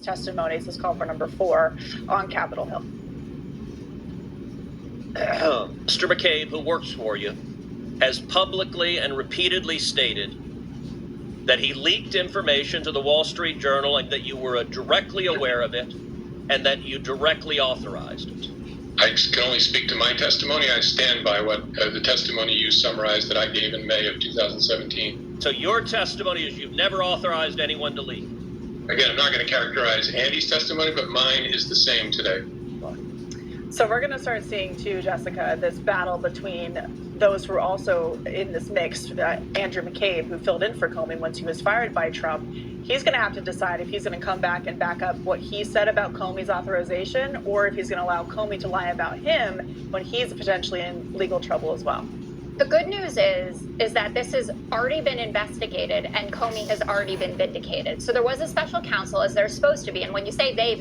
testimony. This is call for number 4 on Capitol Hill. Mr. McCabe, who works for you, has publicly and repeatedly stated that he leaked information to the Wall Street Journal and that you were directly aware of it and that you directly authorized it. I can only speak to my testimony. I stand by what the testimony you summarized that I gave in May of 2017. So your testimony is you've never authorized anyone to leak. Again, I'm not going to characterize Andy's testimony, but mine is the same today. So we're going to start seeing, too, Jessica, this battle between those who are also in this mix. Andrew McCabe, who filled in for Comey once he was fired by Trump, he's going to have to decide if he's going to come back and back up what he said about Comey's authorization, or if he's going to allow Comey to lie about him when he's potentially in legal trouble as well. The good news is that this has already been investigated and Comey has already been vindicated. So there was a special counsel, as there's supposed to be. And when you say they,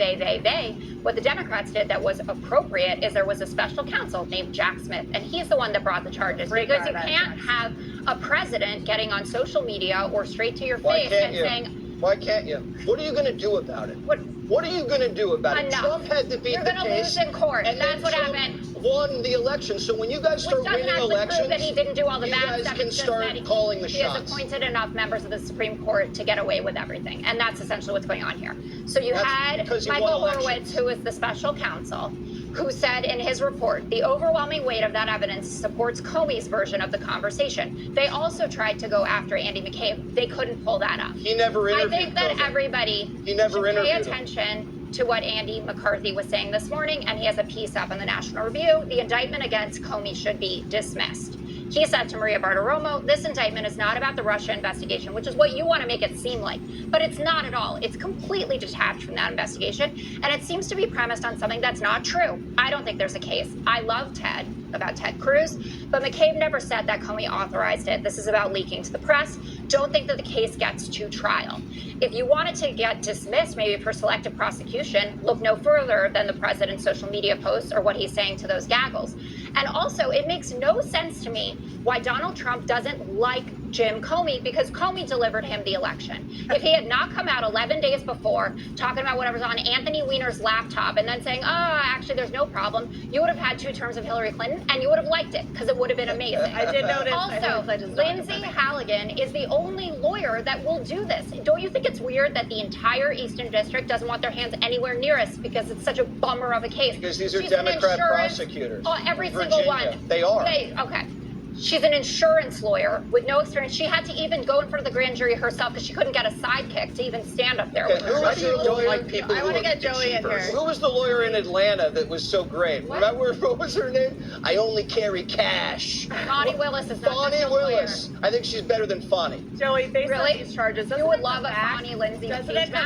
what the Democrats did that was appropriate is there was a special counsel named Jack Smith, and he's the one that brought the charges. Because you can't have a president getting on social media or straight to your face and saying, why can't you? What are you going to do about it? What are you going to do about it? Trump had to beat the case. You're going to lose in court. And that's what Trump happened. Won the election. So when you guys start winning elections, prove that he didn't do all the bad stuff. Can start calling the shots. He has appointed enough members of the Supreme Court to get away with everything, and that's essentially what's going on here. So you had Michael Horowitz, who is the special counsel, who said in his report, the overwhelming weight of that evidence supports Comey's version of the conversation. They also tried to go after Andy McCabe. They couldn't pull that up. He never interviewed I think that everybody should pay attention to what Andy McCarthy was saying this morning, and he has a piece up in the National Review. The indictment against Comey should be dismissed. He said to Maria Bartiromo, this indictment is not about the Russia investigation, which is what you want to make it seem like. But it's not at all. It's completely detached from that investigation. And it seems to be premised on something that's not true. I don't think there's a case. I love Ted, about Ted Cruz, but McCabe never said that Comey authorized it. This is about leaking to the press. Don't think that the case gets to trial. If you wanted to get dismissed, maybe for selective prosecution, look no further than the president's social media posts or what he's saying to those gaggles. And also, it makes no sense to me why Donald Trump doesn't like Jim Comey, because Comey delivered him the election. If he had not come out 11 days before talking about whatever's on Anthony Weiner's laptop and then saying, actually, there's no problem, you would have had 2 terms of Hillary Clinton and you would have liked it because it would have been amazing. I did notice. Also, Lindsay Halligan is the only lawyer that will do this. Don't you think it's weird that the entire Eastern District doesn't want their hands anywhere near us because it's such a bummer of a case? Because these are Democrat prosecutors. Every single one. They are. Okay. She's an insurance lawyer with no experience. She had to even go in front of the grand jury herself because she couldn't get a sidekick to even stand up there with her. I want to get Joey in here. Who was the lawyer in Atlanta that was so great? Remember, what was her name? I only carry cash. Bonnie Willis is not Bonnie Willis. I think she's better than Fonnie. Joey, based on these charges, you would love a Bonnie Lindsay impeachment.